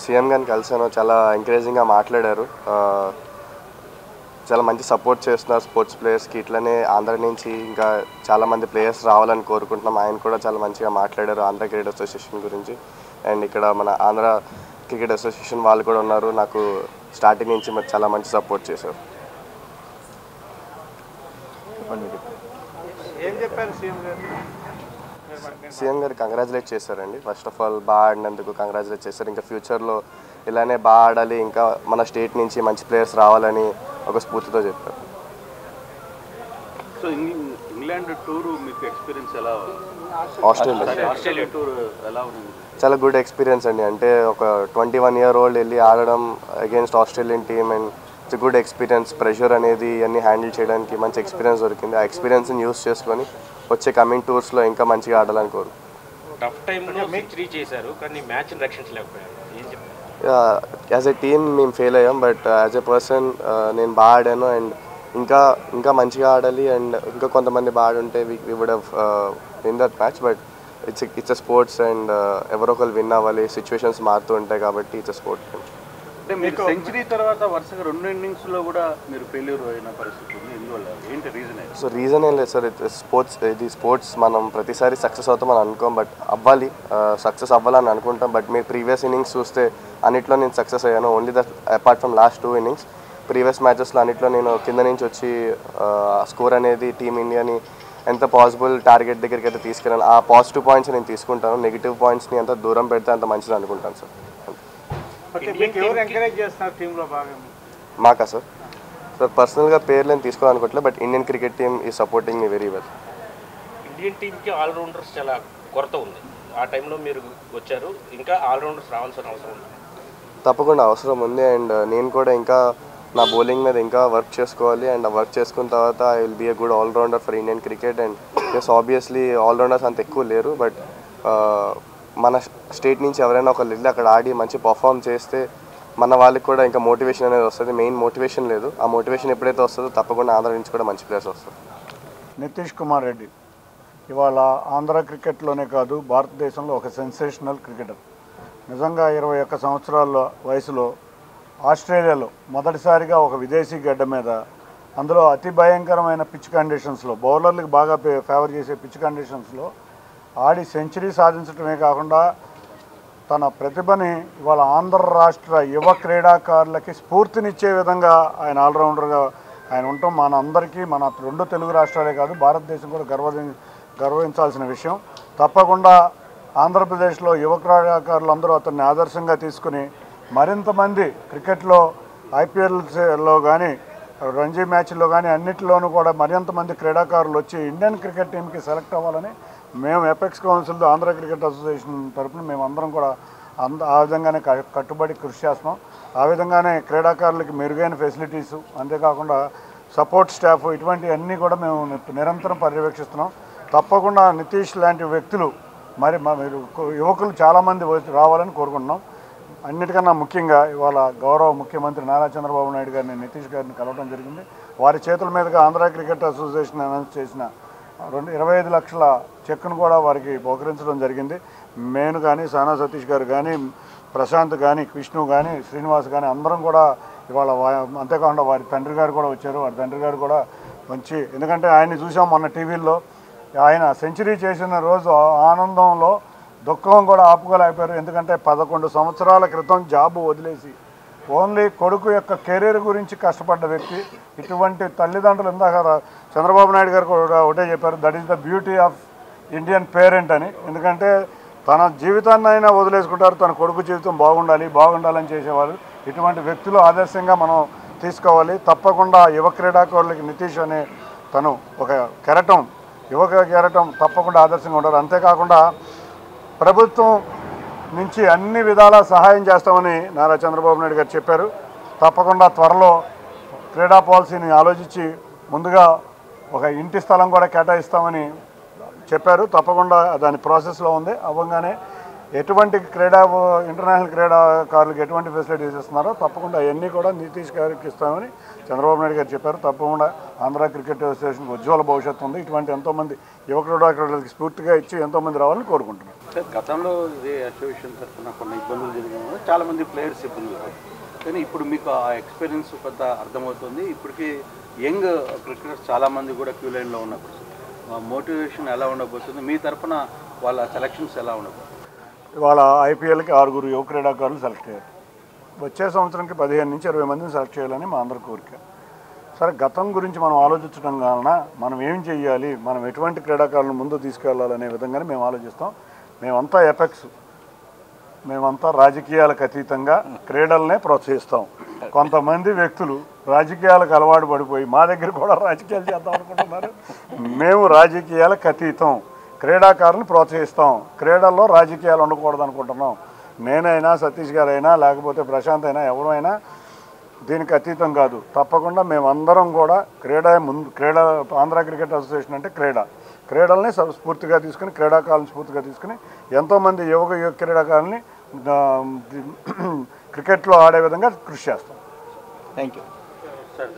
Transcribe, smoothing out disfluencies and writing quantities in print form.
CM గారిని కలిసాను. చాలా ఎంకరేజింగ్గా మాట్లాడారు. చాలా మంచి సపోర్ట్ చేస్తున్నారు స్పోర్ట్స్ ప్లేయర్స్కి. ఇట్లనే ఆంధ్ర నుంచి ఇంకా చాలామంది ప్లేయర్స్ రావాలని కోరుకుంటున్నాం. ఆయన కూడా చాలా మంచిగా మాట్లాడారు ఆంధ్ర క్రికెట్ అసోసియేషన్ గురించి. అండ్ ఇక్కడ మన ఆంధ్ర క్రికెట్ అసోసియేషన్ వాళ్ళు కూడా ఉన్నారు. నాకు స్టార్టింగ్ నుంచి చాలా మంచి సపోర్ట్ చేశారు. సీఎం గారు కంగ్రాచులేట్ చేశారండి. ఫస్ట్ ఆఫ్ ఆల్ బాగా ఆడినందుకు కంగ్రాచులేట్ చేశారు. ఇంకా ఫ్యూచర్లో ఇలానే బాగా ఆడాలి, ఇంకా మన స్టేట్ నుంచి మంచి ప్లేయర్స్ రావాలని ఒక స్ఫూర్తితో చెప్పారు. సో ఇంగ్లాండ్ టూర్ మీకు ఎక్స్పీరియన్స్ ఎలా? ఆస్ట్రేలియా టూర్ ఎలా ఉంది? చాలా గుడ్ ఎక్స్పీరియన్స్ అండి. అంటే ఒక 21 year old వెళ్ళి ఆడడం against Australian team and it's good experience. Pressure అనేది అన్నీ హ్యాండిల్ చేయడానికి మంచి ఎక్స్పీరియన్స్ దొరికింది. ఆ ఎక్స్పీరియన్స్ని యూస్ చేసుకొని వచ్చే కమింగ్ టూర్స్లో ఇంకా మంచిగా ఆడాలని కోరు. టఫ్ టైంలో సెంచరీ చేశారు కానీ మ్యాచ్ని రక్షించలేకపోయారు. యాజ్ ఎ టీమ్ మేము ఫెయిల్ అయ్యాం, బట్ యాజ్ ఎ పర్సన్ నేను బాగా ఆడాను. అండ్ ఇంకా మంచిగా ఆడాలి అండ్ ఇంకా కొంతమంది బాగా ఆడుంటే we would have win that match. But it's a sports and ఎవరో ఒకరు విన్ అవ్వాలి. సిచ్యువేషన్స్ మారుతూ ఉంటాయి కాబట్టి ఇట్స్ ఎ స్పోర్ట్. అంటే మీకు సెంచరీ తర్వాత వరుసగా 2 innings కూడా మీరు ఫెయిల్యూర్ అయిన పరిస్థితి ఉంది. ఎందువల్ల, ఏంటి రీజన్? సో రీజన్ ఏం లేదు సార్. ఇది స్పోర్ట్స్ మనం ప్రతిసారి సక్సెస్ అవుతామని అనుకోం, బట్ అవ్వాలి, సక్సెస్ అవ్వాలని అనుకుంటాం. బట్ మీరు ప్రీవియస్ ఇన్నింగ్స్ చూస్తే అన్నిట్లో నేను సక్సెస్ అయ్యాను. Only apart from last 2 innings previous మ్యాచెస్లో అన్నిట్లో నేను కింద నుంచి వచ్చి స్కోర్ అనేది టీమిండియాని ఎంత పాసిబుల్ టార్గెట్ దగ్గరికి అయితే తీసుకెళ్ళాను. ఆ పాజిటివ్ పాయింట్స్ నేను తీసుకుంటాను. నెగిటివ్ పాయింట్స్ని ఎంత దూరం పెడితే అంత మంచిది అనుకుంటాను సార్. మాకా సార్? సార్ పర్సనల్గా పేర్లను తీసుకోవాలనుకోవట్లేదు, బట్ ఇండియన్ క్రికెట్ టీమ్ ఈ సపోర్టింగ్ మీ వెరీ వెల్. ఇండియన్ టీమ్కి ఆల్రౌండర్స్ చాలా కొరత ఉంది. ఆ టైంలో మీరు వచ్చారు, ఇంకా ఆల్రౌండర్స్ రావాల్సిన అవసరం ఉంది. తప్పకుండా అవసరం ఉంది. అండ్ నేను కూడా ఇంకా నా బౌలింగ్ మీద ఇంకా వర్క్ చేసుకోవాలి. అండ్ ఆ వర్క్ చేసుకున్న తర్వాత I will be a good all rounder for Indian cricket. And as obviously all rounders అంత ఎక్కువ లేరు, బట్ మన స్టేట్ నుంచి ఎవరైనా ఒకళ్ళు వెళ్ళి అక్కడ ఆడి మంచి పర్ఫామ్ చేస్తే మన వాళ్ళకి కూడా ఇంకా మోటివేషన్ అనేది వస్తుంది. మెయిన్ మోటివేషన్ లేదు, ఆ మోటివేషన్ ఎప్పుడైతే వస్తుందో తప్పకుండా ఆంధ్ర నుంచి కూడా మంచి ప్లేయర్స్ వస్తారు. నితీష్ కుమార్ రెడ్డి ఇవాళ ఆంధ్ర క్రికెట్లోనే కాదు, భారతదేశంలో ఒక సెన్సేషనల్ క్రికెటర్. నిజంగా 21 సంవత్సరాల వయసులో ఆస్ట్రేలియాలో మొదటిసారిగా ఒక విదేశీ గడ్డ మీద, అందులో అతి భయంకరమైన పిచ్ కండిషన్స్లో, బౌలర్లకు బాగా ఫేవర్ చేసే పిచ్ కండిషన్స్లో ఆడి సెంచరీ సాధించడమే కాకుండా తన ప్రతిభని ఇవాళ ఆంధ్ర రాష్ట్ర యువ క్రీడాకారులకి స్ఫూర్తినిచ్చే విధంగా ఆయన ఆల్రౌండర్గా ఆయన ఉండటం మన అందరికీ, మన 2 తెలుగు రాష్ట్రాలే కాదు భారతదేశం కూడా గర్వించాల్సిన విషయం. తప్పకుండా ఆంధ్రప్రదేశ్లో యువ క్రీడాకారులందరూ అతన్ని ఆదర్శంగా తీసుకుని మరింత మంది క్రికెట్లో ఐపీఎల్లో కానీ రంజీ మ్యాచ్ల్లో కానీ అన్నింటిలోనూ కూడా మరింతమంది క్రీడాకారులు వచ్చి ఇండియన్ క్రికెట్ టీంకి సెలెక్ట్ అవ్వాలని మేము apex council Andhra cricket association తరఫున మేమందరం కూడా ఆ విధంగానే కట్టుబడి కృషి చేస్తున్నాం. ఆ విధంగానే క్రీడాకారులకి మెరుగైన ఫెసిలిటీస్, అంతేకాకుండా సపోర్ట్ స్టాఫ్, ఇటువంటివన్నీ కూడా మేము నిరంతరం పర్యవేక్షిస్తున్నాం. తప్పకుండా నితీష్ లాంటి వ్యక్తులు మీరు యువకులు చాలామంది రావాలని కోరుకుంటున్నాం. అన్నిటికన్నా ముఖ్యంగా ఇవాళ గౌరవ ముఖ్యమంత్రి నారా చంద్రబాబు నాయుడు గారిని, నితీష్ గారిని కలవడం జరిగింది. వారి చేతుల మీదుగా ఆంధ్ర క్రికెట్ అసోసియేషన్ అనౌన్స్ చేసిన 25 లక్షల చెక్ను కూడా వారికి బహుకరించడం జరిగింది. నేను కానీ, సానా సతీష్ గారు కానీ, ప్రశాంత్ కానీ, విష్ణు కానీ, శ్రీనివాస్ కానీ అందరం కూడా ఇవాళ, అంతేకాకుండా వారి తండ్రి గారు కూడా వచ్చారు. వారి తండ్రి గారు కూడా మంచి, ఎందుకంటే ఆయన్ని చూసాం మొన్న టీవీల్లో, ఆయన సెంచరీ చేసిన రోజు ఆనందంలో దుఃఖం కూడా ఆపుకోలేకపోయారు. ఎందుకంటే 11 సంవత్సరాల క్రితం జాబు వదిలేసి ఓన్లీ కొడుకు యొక్క కెరీర్ గురించి కష్టపడ్డ వ్యక్తి. ఇటువంటి తల్లిదండ్రులు, ఇందాక చంద్రబాబు నాయుడు గారు కూడా ఒకటే చెప్పారు, that is the beauty of Indian parent అని. ఎందుకంటే తన జీవితాన్ని అయినా వదిలేసుకుంటారు, తన కొడుకు జీవితం బాగుండాలని చేసేవారు. ఇటువంటి వ్యక్తులు ఆదర్శంగా మనం తీసుకోవాలి. తప్పకుండా యువ క్రీడాకారులకి నితీష్ అనే తను ఒక కెరటం, యువ కెరటం తప్పకుండా ఆదర్శంగా ఉంటారు. అంతేకాకుండా ప్రభుత్వం నుంచి అన్ని విధాల సహాయం చేస్తామని నారా చంద్రబాబు నాయుడు గారు చెప్పారు. తప్పకుండా త్వరలో క్రీడా పాలసీని ఆలోచించి ముందుగా ఒక ఇంటి స్థలం కూడా కేటాయిస్తామని చెప్పారు. తప్పకుండా దాని ప్రాసెస్లో ఉంది. అవ్వగానే ఎటువంటి ఇంటర్నేషనల్ క్రీడాకారులకు ఎటువంటి ఫెసిలిటీస్ ఇస్తున్నారో తప్పకుండా అవన్నీ కూడా నితీష్ గారికి ఇస్తామని చంద్రబాబు నాయుడు గారు చెప్పారు. తప్పకుండా ఆంధ్ర క్రికెట్ అసోసియేషన్కి ఉజ్వల భవిష్యత్తు ఉంది. ఇటువంటి ఎంతోమంది యువ క్రీడాకారులకు స్ఫూర్తిగా ఇచ్చి ఎంతోమంది రావాలని కోరుకుంటున్నారు. గతంలో ఇదే అసోసియేషన్ తరఫున కొన్ని ఇబ్బందులు జరిగిన చాలామంది ప్లేయర్స్ ఇబ్బందులు, కానీ ఇప్పుడు మీకు ఆ ఎక్స్పీరియన్స్ కొంత అర్థమవుతుంది. ఇప్పటికీ యంగ్ క్రికెటర్స్ చాలామంది కూడా క్యూ లైన్లో ఉన్నప్పుడు మోటివేషన్ ఎలా ఉండబోతుంది, మీ తరఫున వాళ్ళ సెలక్షన్స్ ఎలా ఉండబోతుంది? ఇవాళ ఐపీఎల్కి 6 యువ క్రీడాకారులు సెలెక్ట్ అయ్యారు. వచ్చే సంవత్సరానికి 15 నుంచి 20 మందిని సెలెక్ట్ చేయాలని మా అందరి కోరిక. సరే, గతం గురించి మనం ఆలోచించడం వలన మనం ఏం చేయాలి, మనం ఎటువంటి క్రీడాకారులను ముందు తీసుకెళ్లాలనే విధంగానే మేము ఆలోచిస్తాం. మేమంతా ఎఫెక్ట్స్, మేమంతా రాజకీయాలకు అతీతంగా క్రీడలనే ప్రోత్సహిస్తాం. కొంతమంది వ్యక్తులు రాజకీయాలకు అలవాటు పడిపోయి మా దగ్గర కూడా రాజకీయాలు చేద్దాం అనుకుంటున్నారు. మేము రాజకీయాలకు అతీతం, క్రీడాకారులను ప్రోత్సహిస్తాం. క్రీడల్లో రాజకీయాలు ఉండకూడదు అనుకుంటున్నాం. నేనైనా, సతీష్ గారైనా, లేకపోతే ప్రశాంత్ అయినా, ఎవరైనా దీనికి అతీతం కాదు. తప్పకుండా మేమందరం కూడా ఆంధ్ర క్రికెట్ అసోసియేషన్ అంటే క్రీడల్ని స్ఫూర్తిగా తీసుకుని, క్రీడాకారులను స్ఫూర్తిగా తీసుకుని ఎంతోమంది యువ క్రీడాకారుల్ని క్రికెట్లో ఆడే విధంగా కృషి చేస్తాం. Thank you sir.